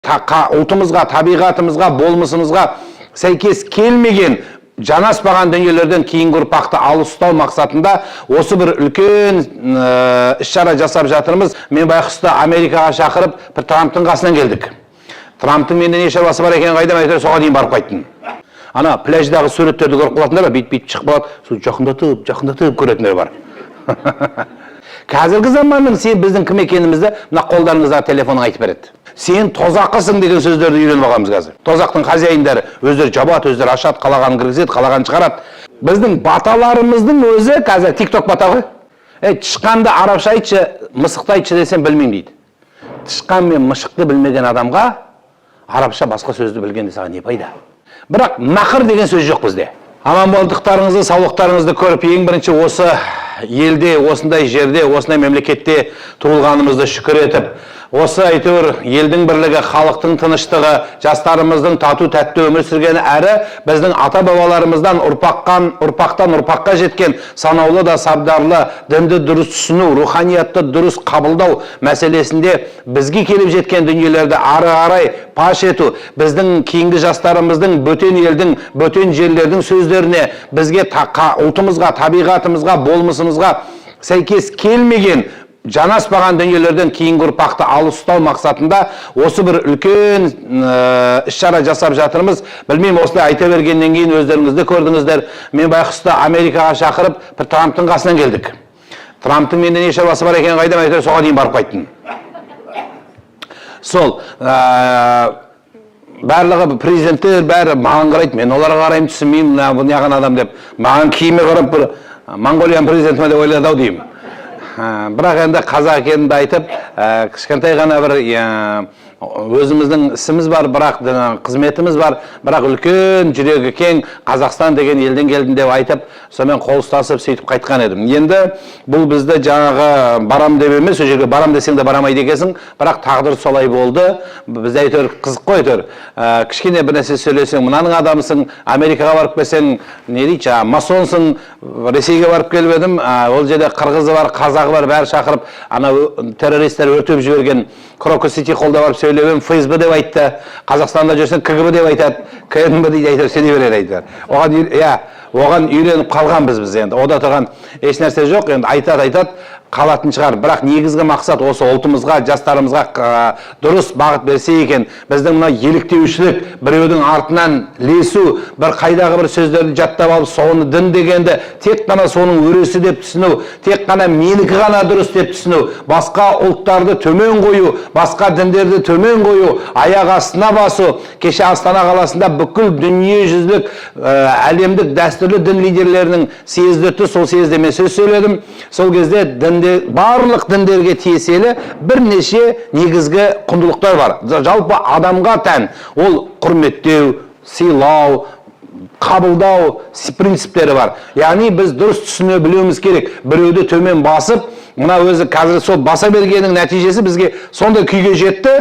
ұлтымызға, табиғатымызға, болмысымызға сәйкес келмеген, жанаспаған дүниелерден кейінгі ұрпақты алыс ұстау мақсатында осы бір үлкен іс-шара жасап жатырмыз. Мен байқұсты Америкаға шақырып, бір Трамптың қасынан келдік. Трамптың менде не шаруасы бар екен қайдам, әйтеуір соған дейін барып қайттым. Ана пляждағы суреттерді көріп қалатындар бар, бейт шығып қалады, сол жақындатып көретіндер бар. Қазіргі заманның сен біздің кім екенімізді мына қолдарыңыздағы телефоның айтып береді. Сен тозақысың деген сөздерді үйреніп алғанбыз қазір. Тозақтың хозяиндары өздері жабады, өздері ашады, қалағанын кіргізеді, қалағанын шығарады. Біздің баталарымыздың өзі қазір TikTok бата ғой. Тышқанды арабша айтшы, мысықты айтшы десем білмеймін дейді. Тышқан мен мышықты білмеген адамға арабша басқа сөзді білгенде саған не пайда? Бірақ мақыр деген сөз жоқ бізде. Аман болдықтарыңызды, саулықтарыңызды көріп, ең бірінші осы елде, осындай жерде, осындай мемлекетте туылғанымызды шүкір етіп, осы әйтеуір елдің бірлігі, халықтың тыныштығы, жастарымыздың тату тәтті өмір сүргені, әрі біздің ата-бабаларымыздан ұрпақтан ұрпаққа жеткен санаулы да сабдарлы дінді дұрыс түсіну, руханиятты дұрыс қабылдау мәселесінде бізге келіп жеткен дүниелерді ары қарай паш ету, біздің кейінгі жастарымыздың бөтен елдің, бөтен жерлердің сөздеріне, бізге ұлтымызға, табиғатымызға, болмысымызға сәйкес келмеген, жанаспаған дүниелерден кейінгі ұрпақты алыс ұстау мақсатында осы бір үлкен іс-шара жасап жатырмыз. Білмеймін, осылай айта бергеннен кейін өздеріңізді көрдіңіздер. Мен байқұсты Америкаға шақырып, бір Трамптың қасынан келдік. Трамптың менде не шаруасы бар екен қайдам, әйтеуір соған дейін барып қайттым. Сол барлығы президенттер бәрі маған қарайды, мен оларға қараймын, түсінбеймін, бұл неғын адам деп. Маған киімі қарап, бір Монғолияның президенті ме деп ойлады-ау деймін. Бірақ енді қазақ екенімді айтып, кішкентай ғана бір өзіміздің ісіміз бар, бірақ қызметіміз бар, бірақ үлкен жүрегі кең Қазақстан деген елден келдім деп айтып, сонымен қол ұстасып сөйтіп қайтқан едім. Енді бұл бізді жаңағы барам деп емес, о жерге барам десең де барамайды екенсің, бірақ тағдыр солай болды. Бізде әйтеуір қызық қой, әйтеуір кішкене бір нәрсе сөйлесең, мынаның адамысың, Америкаға барып келсең, не дейді, масонсың, Ресейге барып келіп едім, ол жерде қырғызы бар, қазағы бар, бәрі шақырып, ана террористер өртеп жіберген Крокус-Сити қолда барып сөйлебем, ФСБ деп айтты, Қазақстанда жүрсең КГБ деп айтады, КНБ дейді, айтыр, сене берер айтыр. Оған үйреніп қалған біз енді. Ода тұрған еш нәрсе жоқ, енді айтады, қалатын шығар. Бірақ негізгі мақсат осы ұлтымызға, жастарымызға дұрыс бағыт берсе екен, біздің мына еліктеушілік, біреудің артынан лесу, бір қайдағы бір сөздерді жаттап алып, соны дін дегенді тек қана соның өресі деп түсіну, тек қана менікі ғана дұрыс деп түсіну, басқа ұлттарды төмен қою, басқа діндерді төмен қою, аяқ астына басу. Кеше Астана қаласында бүкіл дүниежүзілік әлемдік дәстүрлі дін лидерлерінің съезді өтті, сол съезде мен сөз сөйледім. Сол кезде барлық діндерге тиесілі бірнеше негізгі құндылықтар бар. Жалпы адамға тән ол құрметтеу, сыйлау, қабылдау принциптері бар. Яғни біз дұрыс түсіне білуіміз керек. Біреуді төмен басып, мына өзі қазір сол баса бергеннің нәтижесі бізге сондай күйге жетті.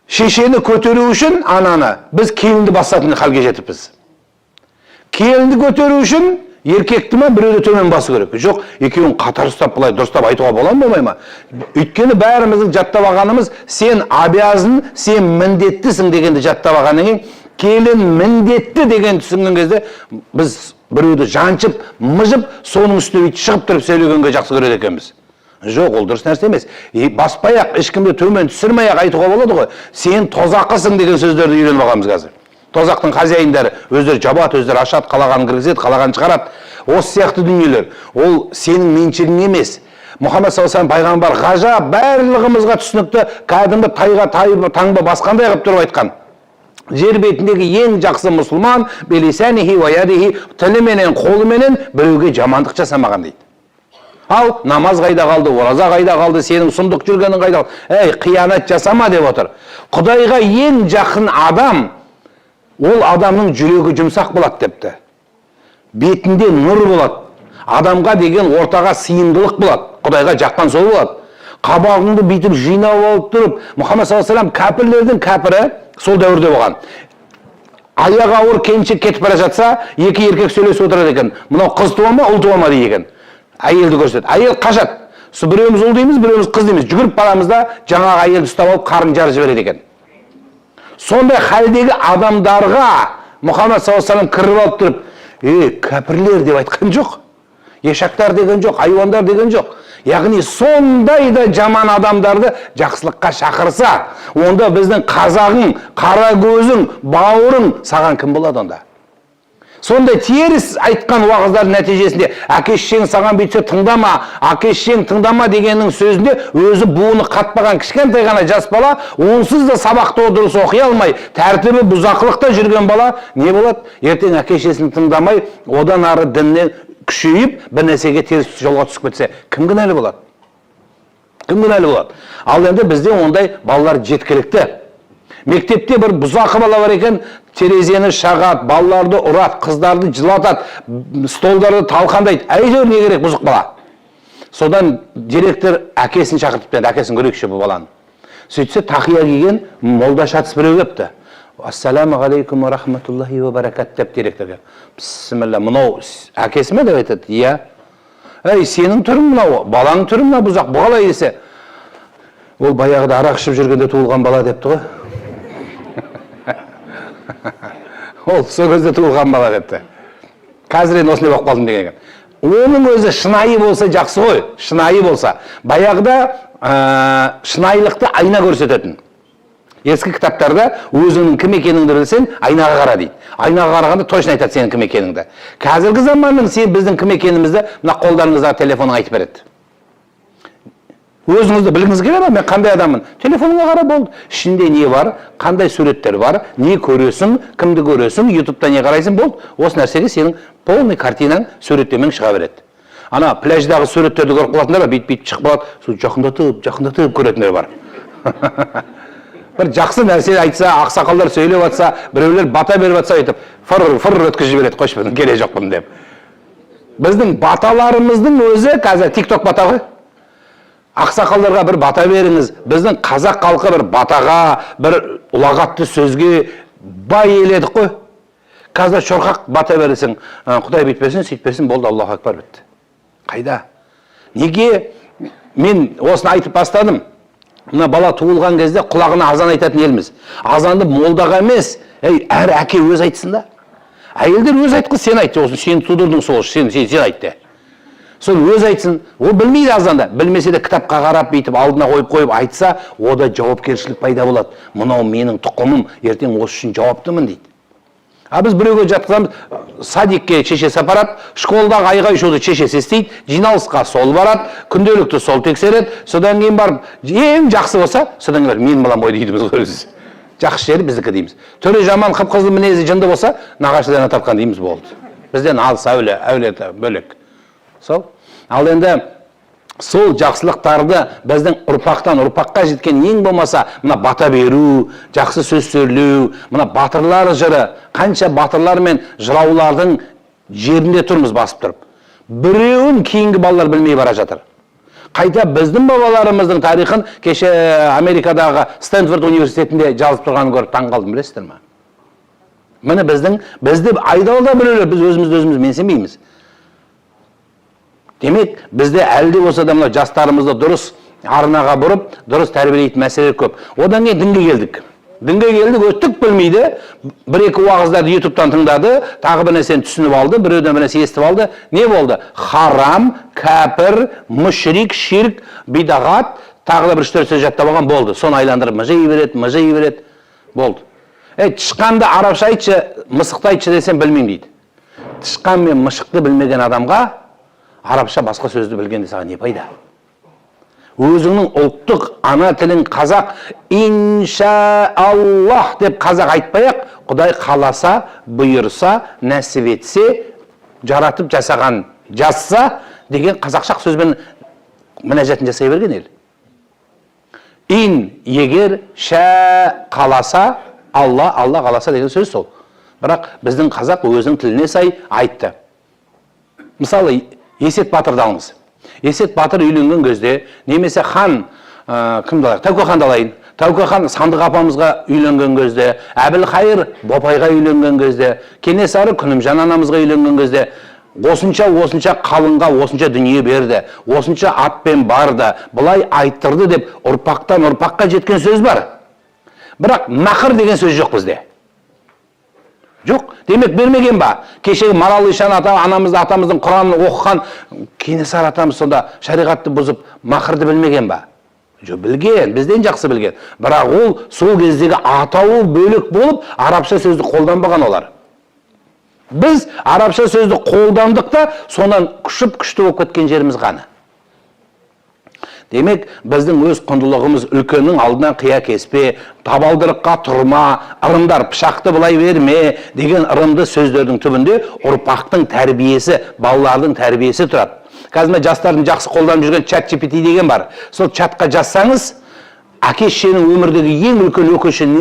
Шешені көтеру үшін ананы біз келінді басатын халге жетіппіз. Келінді көтеру үшін еркекті ме біреуді төмен басы керек? Жоқ, екеуін қатар ұстап былай дұрыстап айтуға бола ма, болмай ма? Өйткені бәріміздің жаттап алғанымыз сен абязын, сен міндеттісің дегенді жаттап алғаннан кейін, келін міндетті деген түсінген кезде біз біреуді жаншып, мыжып, соның үстіне шығып тұрып сөйлегенге жақсы көреді екенбіз. Жоқ, ол дұрыс нәрсе емес. Баспай-ақ, ешкімді төмен түсірмей-ақ айтуға болады ғой. Сен тозақысың деген сөздерді үйреніп алғанбыз қазір. Тозақтың хозяиндары өздері жабады, өздері ашады, қалағанын кіргізеді, қалағанын шығарады. Осы сияқты дүниелер, ол сенің меншігің емес. Мұхаммед саллаллаху алейхи пайғамбар ғажап, барлығымызға түсінікті, кәдімгі тайға таңба басқандай қылып тұрып айтқан. Жер бетіндегі ең жақсы мұсылман, белисанихи ва ядихи, тіліменен, қолыменен біреуге жамандық жасамаған дейді. Ал намаз қайда қалды, ораза қайда қалды, сенің сұмдық жүргенің қайда қалды? Қиянат жасама деп отыр. Құдайға ең жақын адам, ол адамның жүрегі жұмсақ болады депті. Бетінде нұр болады. Адамға деген ортаға сыйымдылық болады. Құдайға жаққан сол болады. Қабағыңды бүйтіп жинап алып тұрып, Мұхаммед саллаллаху алейхи кәпірлердің кәпірі сол дәуірде болған. Аяғы ауыр келіншек кетіп бара жатса, екі еркек сөйлесіп отырады екен. Мынау қыз туа ма, ұл туа ма дейді екен. Әйелді көрсетеді. Әйел қашады. Біреуміз ұл дейміз, біреуміз қыз дейміз. Жүгіріп барамыз да жаңағы әйелді ұстап алып қарын жарып жібереді екен. Сондай халдегі адамдарға Мұхаммед саллаллаху алейхи кіріп алып тұрып, кәпірлер деп айтқан жоқ. Ешақтар деген жоқ, хайуандар деген жоқ. Яғни сондай да жаман адамдарды жақсылыққа шақырса, онда біздің қазағың, қара көзің, бауырың саған кім болады онда? Сондай теріс айтқан уағыздардың нәтижесінде әке-шешең саған бүйтсе тыңдама, әке-шешең тыңдама дегеннің сөзінде өзі буыны қатпаған кішкентай ғана жас бала, онсыз да сабақты дұрыс оқи алмай, тәртібі бұзақылықта жүрген бала не болады? Ертең әке-шешесін тыңдамай, одан ары діннен күшейіп, бір нәрсеге теріс жолға түсіп кетсе, кім кінәлі болады? Кім кінәлі болады? Ал енді бізде ондай балалар жеткілікті. Мектепте бір бұзақы бала бар екен, терезені шағат, балаларды ұрат, қыздарды жылатат, столдарды талқандайды. Әйтеуір не керек бұзық бала. Содан директор әкесін шақыртып берді, әкесін көрейікші бұл баланы. Сөйтсе тақия киген молда шатыс біреу кепті. Ассаламу алейкум ва рахматуллахи ва баракат деп директорға. Бисмилла, мынау әкесі ме деп айтады? Иә. Сенің түрің мынау, баланың түрі мынау бұзақ, бұл қалай десе. Ол баяғыда арақ ішіп жүргенде туылған бала депті ғой. Ол сол кезде туылған бала депті. Қазір енді осындай болып қалдым деген. Оның өзі шынайы болса жақсы ғой, шынайы болса. Баяғыда шынайылықты айна көрсететін. Ескі кітаптарда өзіңнің кім екеніңді білсең, айнаға қара дейді. Айнаға қарағанда точно айтады сенің кім екеніңді. Қазіргі заманның сен біздің кім екенімізді мына қолдарыңыздағы телефоныңа айтып береді. Өзіңізді білгіңіз келе ме? Мен қандай адаммын? Телефоныңа қара болды. Ішінде не бар, қандай суреттер бар, не көресің, кімді көресің, ютубта не қарайсың болды. Осы нәрсеге сенің полный картинаң суреттемен шыға береді. Ана пляждағы суреттерді көріп қалатындар бар, бейт шығып қалады, сол жақындатып көретіндер бар. Бір жақсы нәрсе айтса, ақсақалдар сөйлеп атса, біреулер бата беріп атса айтып, фыр өткізіп жібереді, қойшы бұның келе жоқпын деп. Біздің баталарымыздың өзі қазір TikTok бата ғой. Ақсақалдарға бір бата беріңіз. Біздің қазақ халқы бір батаға, бір ұлағатты сөзге бай еледік қой. Қазір шорқақ бата бересің, Құдай бүйтпесін, сөйтпесін, болды, Аллаху акбар бітті. Қайда? Неге мен осыны айтып бастадым? Мына бала туылған кезде құлағына азан айтатын елміз. Азанды молдаға емес, әр әке өз айтсын да. Әйелдер өз айтқыз, сен айтты, сен тудырдың сол, сен айтты. Сол өз айтсын, ол білмейді азанда. Білмесе де кітапқа қарап бейтіп, алдына қойып айтса, ода жауапкершілік пайда болады. Мынау менің тұқымым, ертең осы үшін жауаптымын дейді. Біз біреуге жатқызамыз, садикке шешесі апарады, школдағы айғай-шуды шешесі естейді, жиналысқа сол барады, күнделікті сол тексереді, содан кейін барып, ең жақсы болса, содан кейін мен балам ғой дейміз көресіз. Жақсы жері біздікі дейміз. Түрі жаман, қып-қызыл мінезі жынды болса, нағашыдан тартқан дейміз болды. Бізден алыс әулеті бөлек. Сол. Ал енді сол жақсылықтарды біздің ұрпақтан ұрпаққа жеткен ең болмаса, мына бата беру, жақсы сөз сөйлеу, мына батырлар жыры, қанша батырлар мен жыраулардың жерінде тұрмыз басып тұрып. Біреуін кейінгі балалар білмей бара жатыр. Қайта біздің бабаларымыздың тарихын кеше Америкадағы Стэнфорд университетінде жазып тұрғанын көріп таң қалдым, білесіздер ме? Міне бізді айдалда біреулер, біз өзіміз менсінбейміз. Демек, бізде әлде болса да жастарымызды дұрыс арнаға бұрып, дұрыс тәрбиелейтін мәселелер көп. Одан кейін дінге келдік. Дінге келдік, өттік білмейді. Бір-екі уағыздарды ютубтан тыңдады, тағы бір нәрсені түсініп алды, біреуден бір нәрсе естіп алды. Не болды? Харам, кәпір, мүшрик, ширк, бидағат, тағы да бір 3-4 сөз жаттап алған болды. Соны айландырып мыжи береді. Болды. Тышқанды арабша айтшы, мысықты айтшы десем білмеймін дейді. Тышқан мен мышықты білмеген адамға арабша басқа сөзді білгенде саған не пайда? Өзіңнің ұлттық ана тілін қазақ, иншааллах деп қазақ айтпай-ақ, Құдай қаласа, бұйырса, нәсіп етсе, жаратып жасаған жазса деген қазақша сөзбен мінәжатын жасай берген ел. Егер ша қаласа, Алла қаласа деген сөз сол. Бірақ біздің қазақ өзінің тіліне сай айтты. Мысалы, Есет Батырды алыңыз. Есет Батыр үйленген кезде, немесе хан, кімді алайық? Тәуке ханды алайын. Тәуке хан Сандық апамызға үйленген кезде, Әбілқайыр Бопайға үйленген кезде, Кенесары Күнімжан анамызға үйленген кезде, осынша қалыңға осынша дүние берді, осынша атпен барды, бұлай айттырды деп ұрпақтан ұрпаққа жеткен сөз бар. Бірақ мақыр деген сөз жоқ бізде. Жоқ, демек бермеген ба? Кешегі Марал Ишан анамызды, атамыздың Құранын оқыған Кенесары атамыз сонда шариғатты бұзып мақырды білмеген ба? Жоқ, білген, бізден жақсы білген. Бірақ ол сол кездегі атауы бөлек болып, арабша сөзді қолданбаған олар. Біз арабша сөзді қолдандық та, сонан күшті болып кеткен жеріміз ғана. Демек, біздің өз құндылығымыз үлкеннің алдынан қия кеспе, табалдырыққа тұрма, ырымдар пышақты былай берме деген ырымды сөздердің түбінде ұрпақтың тәрбиесі, балалардың тәрбиесі тұрады. Қазір жастардың жақсы қолданып жүрген ChatGPT деген бар. Сол чатқа жазсаңыз, әке-шешенің өмірдегі ең үлкен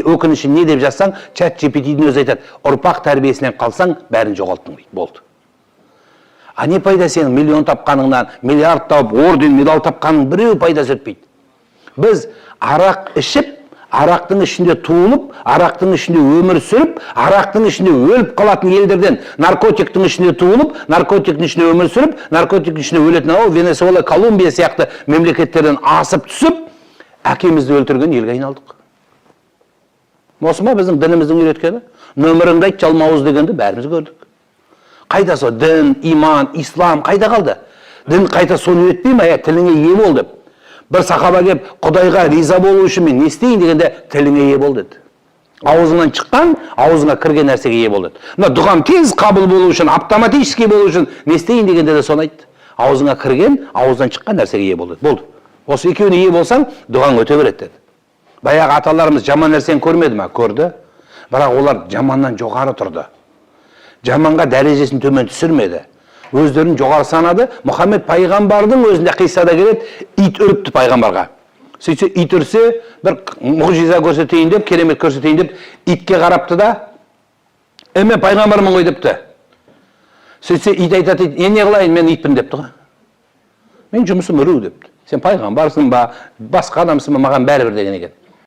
өкініші не деп жазсаң, ChatGPT-дің өзі айтады, ұрпақ тәрбиесінен қалсаң, бәрін жоғалттың дейді, болды. А не пайда сенің миллион тапқаныңнан, миллиард тауып, орден, медал тапқаның біреу пайдасы өтпейді. Біз арақ ішіп, арақтың ішінде туылып, арақтың ішінде өмір сүріп, арақтың ішінде өліп қалатын елдерден наркотиктің ішінде туылып, наркотиктің ішінде өмір сүріп, наркотиктің ішінде өлетін Венесуэла, Колумбия сияқты мемлекеттерден асып түсіп, әкемізді өлтірген елге айналдық. Осы ма біздің дініміздің үйреткені? Нөміріңді айт, жалмауыз дегенді бәріміз көрдік. Қайда сол дін, иман, ислам қайда қалды? Дін қайта соны үйретпей ме? Тіліңе ие бол деп. Бір сахаба келіп, Құдайға риза болу үшін мен не істейін дегенде тіліңе ие бол деді. Аузыңнан шыққан, аузыңа кірген нәрсеге ие бол деді. Мына дұғам тез қабыл болу үшін, автоматически болу үшін не істейін дегенде де соны айтты. Аузыңа кірген, аузынан шыққан нәрсеге ие бол деді. Болды. Осы екеуіне ие болсаң, дұғаң өте береді деді. Баяғы аталарымыз жаман нәрсені көрмеді ме? Көрді. Бірақ олар жаманнан жоғары тұрды. Жаманға дәрежесін төмен түсірмеді. Өздерін жоғары санады. Мұхаммед пайғамбардың өзінде қиссада келеді, ит үріпті пайғамбарға. Сөйтсе, ит үрсе, бір мұғжиза көрсетейін деп, керемет көрсетейін деп, итке қарапты да, мен пайғамбармын ғой депті. Сөйтсе, ит айтады, не қылайын, мен итпін депті. Мен жұмысым үру депті. Сен пайғамбарсың ба, басқа адамсың ба, маған бәрібір деген екен.